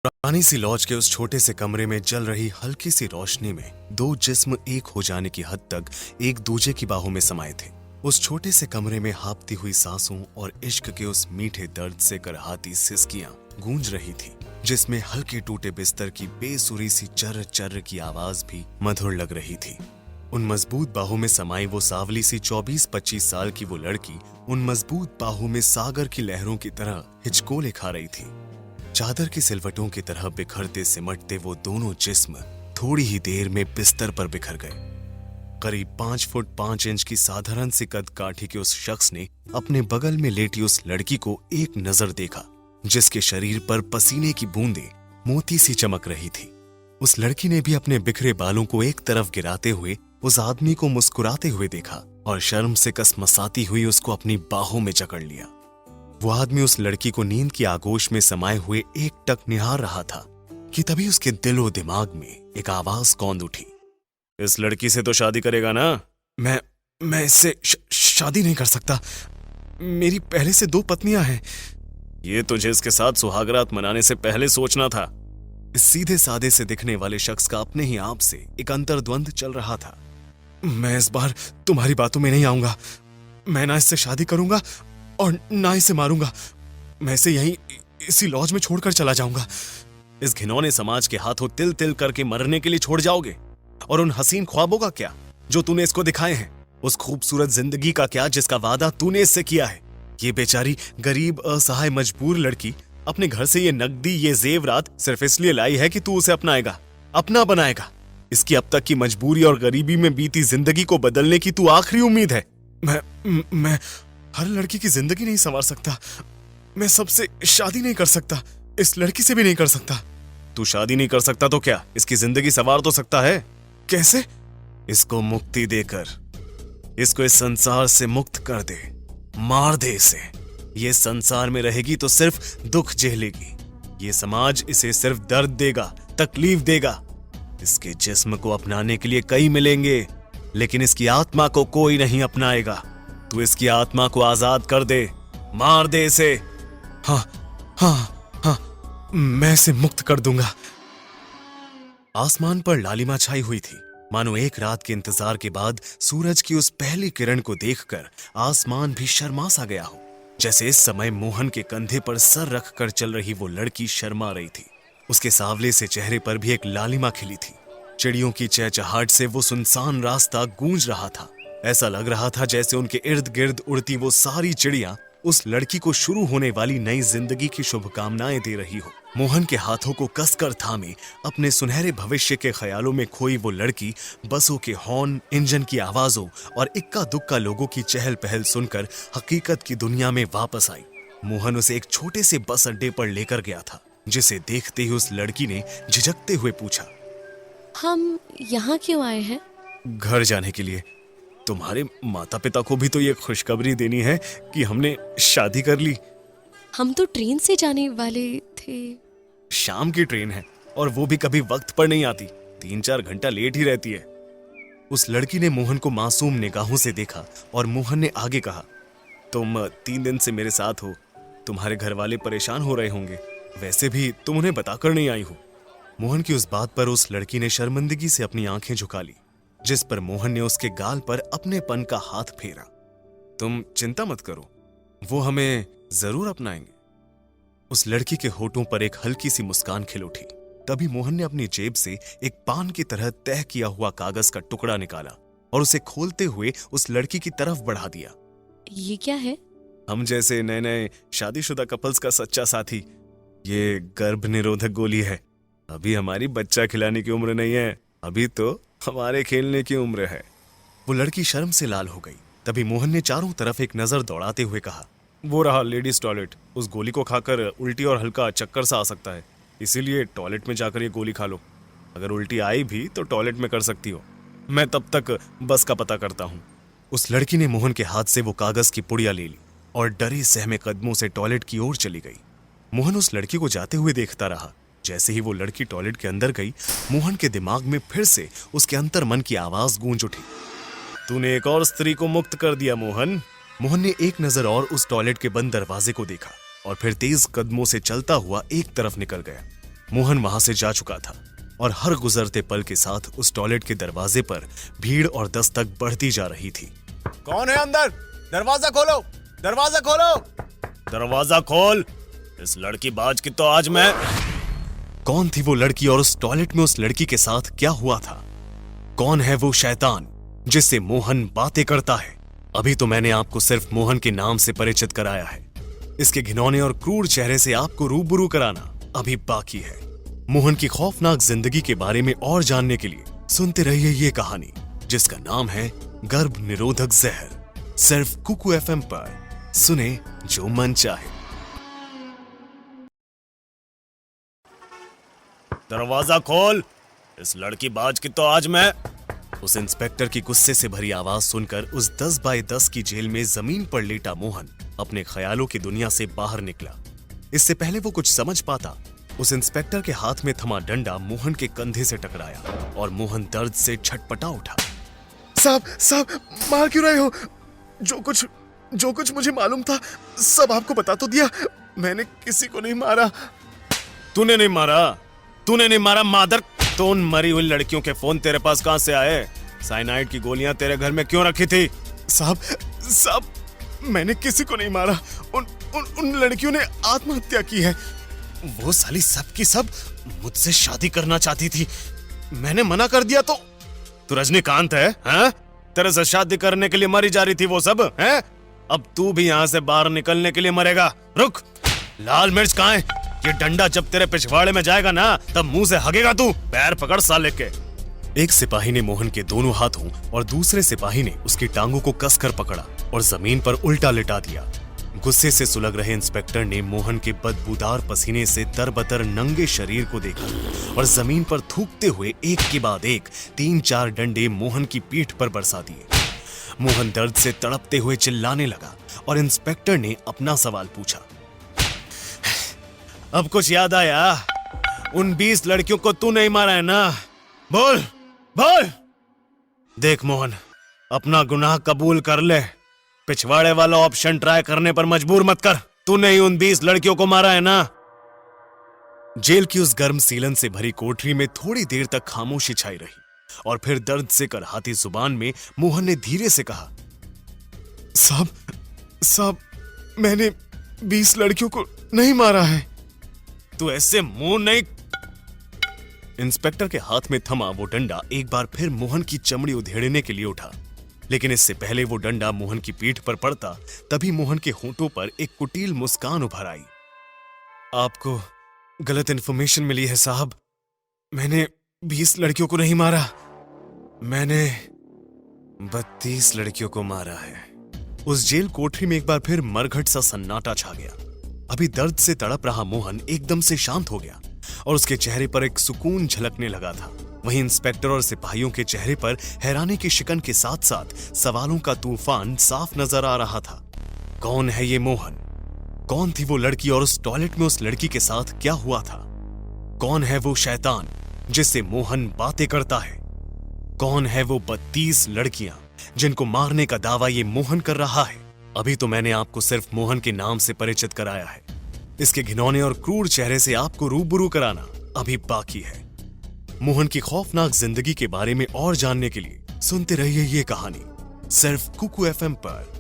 पुरानी सी लॉज के उस छोटे से कमरे में जल रही हल्की सी रोशनी में दो जिस्म एक हो जाने की हद तक एक दूजे की बाहों में समाये थे। उस छोटे से कमरे में हांफती हुई सांसों और इश्क के उस मीठे दर्द से करहाती सिसकियां गूंज रही थी, जिसमें हल्के टूटे बिस्तर की बेसुरी सी चर्र चर्र की आवाज भी मधुर लग रही थी। उन मजबूत बाहों में समाई वो सांवली सी 24-25 साल की वो लड़की उन मजबूत बाहों में सागर की लहरों की तरह हिचकोले खा रही थी। चादर की सिलवटों की तरह बिखरते सिमटते वो दोनों जिस्म थोड़ी ही देर में बिस्तर पर बिखर गए। करीब 5 फुट 5 इंच की साधारण सी कद काठी के उस शख्स ने अपने बगल में लेटी उस लड़की को एक नजर देखा, जिसके शरीर पर पसीने की बूंदें मोती सी चमक रही थी। उस लड़की ने भी अपने बिखरे बालों को एक तरफ गिराते हुए उस आदमी को मुस्कुराते हुए देखा और शर्म से कसमसाती हुई उसको अपनी बाहों में जकड़ लिया। वो आदमी उस लड़की को नींद की आगोश में समाये हुए एकटक निहार रहा था कि तभी उसके दिलो दिमाग में एक आवाज कौंध उठी। इस लड़की से तो शादी करेगा ना? मैं इससे शादी नहीं कर सकता। मेरी पहले से 2 पत्नियां हैं। ये तुझे इसके साथ सुहागरात मनाने से पहले सोचना था। इस सीधे सादे से दिखने वाले शख्स का अपने ही आप से एक अंतर्द्वंद चल रहा था। मैं इस बार तुम्हारी बातों में नहीं आऊंगा। मैं ना इससे शादी करूंगा और ना इसे मारूंगा। मैं इसे यहीं इसी लॉज में छोड़कर चला जाऊंगा। इस घिनौने समाज के हाथों तिल तिल करके मरने के लिए छोड़ जाओगे? और उन हसीन ख्वाबों का क्या जो तूने इसको दिखाए हैं? उस खूबसूरत जिंदगी का क्या जिसका वादा तूने इससे किया है? ये बेचारी गरीब असहाय मजबूर लड़की अपने घर से ये नकदी ये जेवरात सिर्फ इसलिए लाई है कि तू उसे अपनाएगा, अपना बनाएगा। इसकी अब तक की मजबूरी और गरीबी में बीती जिंदगी को बदलने की तू आखिरी उम्मीद है। मैं हर लड़की की जिंदगी नहीं संवार सकता। मैं सबसे शादी नहीं कर सकता, इस लड़की से भी नहीं कर सकता। तू शादी नहीं कर सकता तो क्या इसकी जिंदगी संवार तो सकता है? कैसे? इसको मुक्ति देकर, इसको इस संसार से मुक्त कर दे, मार दे इसे। ये संसार में रहेगी तो सिर्फ दुख झेलेगी। ये समाज इसे सिर्फ दर्द देगा, तकलीफ देगा। इसके जिस्म को अपनाने के लिए कई मिलेंगे, लेकिन इसकी आत्मा को कोई नहीं अपनाएगा। तू इसकी आत्मा को आजाद कर दे, मार दे इसे। हाँ, मैं इसे मुक्त कर दूंगा। आसमान पर लालिमा छाई हुई थी, मानो एक रात के इंतजार के बाद सूरज की उस पहली किरण को देखकर आसमान भी शर्मा सा गया हो। जैसे इस समय मोहन के कंधे पर सर रखकर चल रही वो लड़की शर्मा रही थी। उसके सांवले से चेहरे पर भी एक लालिमा खिली थी। चिड़ियों की चहचहाहट से वो सुनसान रास्ता गूंज रहा था। ऐसा लग रहा था जैसे उनके इर्द गिर्द उड़ती वो सारी चिड़ियां उस लड़की को शुरू होने वाली नई जिंदगी की शुभकामनाएं दे रही हो। मोहन के हाथों को कसकर थामे अपने सुनहरे भविष्य के ख्यालों में खोई वो लड़की बसों के हॉर्न, इंजन की आवाजों और इक्का दुक्का लोगों की चहल पहल सुनकर हकीकत की दुनिया में वापस आई। मोहन उसे एक छोटे से बस अड्डे पर लेकर गया था, जिसे देखते ही उस लड़की ने झिझकते हुए पूछा, हम यहाँ क्यों आए हैं? घर जाने के लिए। तुम्हारे माता पिता को भी तो ये खुशखबरी देनी है कि हमने शादी कर ली। हम तो ट्रेन से जाने वाले थे। शाम की ट्रेन है और वो भी कभी वक्त पर नहीं आती, 3-4 घंटा लेट ही रहती है। उस लड़की ने मोहन को मासूम निगाहों से देखा और मोहन ने आगे कहा, तुम 3 दिन से मेरे साथ हो। तुम्हारे घर वाले परेशान हो रहे होंगे, वैसे भी तुम उन्हें बताकर नहीं आई हो। मोहन की उस बात पर उस लड़की ने शर्मिंदगी से अपनी आंखें झुका ली, जिस पर मोहन ने उसके गाल पर अपनेपन का हाथ फेरा। तुम चिंता मत करो, वो हमें जरूर अपनाएंगे। उस लड़की के होठों पर एक हल्की सी मुस्कान खिल उठी। तभी मोहन ने अपनी जेब से एक पान की तरह तय किया हुआ कागज का टुकड़ा निकाला और उसे खोलते हुए उस लड़की की तरफ बढ़ा दिया। ये क्या है? हम जैसे नए नए शादीशुदा कपल्स का सच्चा साथी। ये गर्भ निरोधक गोली है। अभी हमारी बच्चा खिलाने की उम्र नहीं है, अभी तो हमारे खेलने की उम्र है। वो लड़की शर्म से लाल हो गई। तभी मोहन ने चारों तरफ एक नजर दौड़ाते हुए कहा, वो रहा लेडीज टॉयलेट। उस गोली को खाकर उल्टी और हल्का चक्कर सा आ सकता है, इसीलिए टॉयलेट में जाकर ये गोली खा लो। अगर उल्टी आई भी तो टॉयलेट में कर सकती हो। मैं तब तक बस का पता करता हूँ। उस लड़की ने मोहन के हाथ से वो कागज की पुड़िया ले ली और डरे सहमे कदमों से टॉयलेट की ओर चली गई। मोहन उस लड़की को जाते हुए देखता रहा। जैसे ही वो लड़की टॉयलेट के अंदर गई, मोहन के दिमाग में फिर से उसके अंतर मन की आवाज गूंज उठी, तूने एक और स्त्री को मुक्त कर दिया मोहन। मोहन ने एक नजर और उस टॉयलेट के बंद दरवाजे को देखा और फिर तेज कदमों से चलता हुआ एक तरफ निकल गया। मोहन वहां से जा चुका था और हर गुजरते पल के साथ उस टॉयलेट के दरवाजे पर भीड़ और दस्तक बढ़ती जा रही थी। कौन है अंदर? दरवाजा खोलो, दरवाजा खोलो, दरवाजा खोल। इस लड़की बाज की तो आज मैं। कौन थी वो लड़की और उस टॉयलेट में उस लड़की के साथ क्या हुआ था? कौन है वो शैतान जिससे मोहन बातें करता है? अभी तो मैंने आपको सिर्फ मोहन के नाम से परिचित कराया है। इसके घिनौने और क्रूर चेहरे से आपको रूबरू कराना अभी बाकी है। मोहन की खौफनाक जिंदगी के बारे में और जानने के लिए सुनते रहिए ये कहानी, जिसका नाम है गर्भ निरोधक जहर, सिर्फ कुकू एफएम पर। सुने जो मन चाहे। दरवाजा खोल। इस लड़की बाज की तो आज मैं। उस इंस्पेक्टर की गुस्से से भरी आवाज सुनकर उस 10 बाय 10 की जेल में जमीन पर लेटा मोहन अपने ख्यालों की दुनिया से बाहर निकला। इससे पहले वो कुछ समझ पाता, उस इंस्पेक्टर के हाथ में थमा डंडा मोहन के कंधे से टकराया और मोहन दर्द से छटपटा उठा। साहब मार क्यों रहे हो? जो कुछ मुझे मालूम था सब आपको बता तो दिया। मैंने किसी को नहीं मारा। तूने नहीं मारा? तूने नहीं मारा मादर? तो उन मरी हुई लड़कियों के फोन तेरे पास कहां से आए? साइनाइड की गोलियां तेरे घर में क्यों रखी थी? साहब मैंने किसी को नहीं मारा। उन लड़कियों ने आत्महत्या की है। वो साली सब की सब मुझसे शादी करना चाहती थी। मैंने मना कर दिया तो तू रजनीकांत है? हैं? तेरे से शादी करने के लिए मरी जा रही थी वो सब, हैं? अब तू भी यहाँ से बाहर निकलने के लिए मरेगा। रुक, लाल मिर्च कहाँ है? ये डंडा जब तेरे पिछवाड़े में जाएगा ना तब मुंह से हगेगा तू। पैर पकड़ साले के। एक सिपाही ने मोहन के दोनों हाथों और दूसरे सिपाही ने उसकी टांगों को कसकर पकड़ा और जमीन पर उल्टा लिटा दिया। गुस्से से सुलग रहे इंस्पेक्टर ने मोहन के बदबूदार पसीने से तरबतर नंगे शरीर को देखा और जमीन पर थूकते हुए एक के बाद एक 3-4 डंडे मोहन की पीठ पर बरसा दिए। मोहन दर्द से तड़पते हुए चिल्लाने लगा और इंस्पेक्टर ने अपना सवाल पूछा। अब कुछ याद आया? उन 20 लड़कियों को तू नहीं मारा है ना? बोल बोल। देख मोहन, अपना गुनाह कबूल कर ले। पिछवाड़े वाला ऑप्शन ट्राई करने पर मजबूर मत कर। तूने ही उन 20 लड़कियों को मारा है ना? जेल की उस गर्म सीलन से भरी कोठरी में थोड़ी देर तक खामोशी छाई रही और फिर दर्द से करहाती जुबान में मोहन ने धीरे से कहा, साहब मैंने 20 लड़कियों को नहीं मारा है। तू ऐसे मुंह नहीं। इंस्पेक्टर के हाथ में थमा वो डंडा एक बार फिर मोहन की चमड़ी उधेड़ने के लिए उठा, लेकिन इससे पहले वो डंडा मोहन की पीठ पर पड़ता तभी मोहन के होंठों पर एक कुटिल मुस्कान उभर आई। आपको गलत इंफॉर्मेशन मिली है साहब। मैंने 20 लड़कियों को नहीं मारा, मैंने 32 लड़कियों को मारा है। उस जेल कोठरी में एक बार फिर मरघट सा सन्नाटा छा गया। अभी दर्द से तड़प रहा मोहन एकदम से शांत हो गया और उसके चेहरे पर एक सुकून झलकने लगा था। वहीं इंस्पेक्टर और सिपाहियों के चेहरे पर हैरानी की शिकन के साथ साथ सवालों का तूफान साफ नजर आ रहा था। कौन है ये मोहन? कौन थी वो लड़की और उस टॉयलेट में उस लड़की के साथ क्या हुआ था? कौन है वो शैतान जिससे मोहन बातें करता है? कौन है वो 32 लड़कियां जिनको मारने का दावा ये मोहन कर रहा है? अभी तो मैंने आपको सिर्फ मोहन के नाम से परिचित कराया है। इसके घिनौने और क्रूर चेहरे से आपको रूबरू कराना अभी बाकी है। मोहन की खौफनाक जिंदगी के बारे में और जानने के लिए सुनते रहिए ये कहानी, सिर्फ कुकू एफएम पर।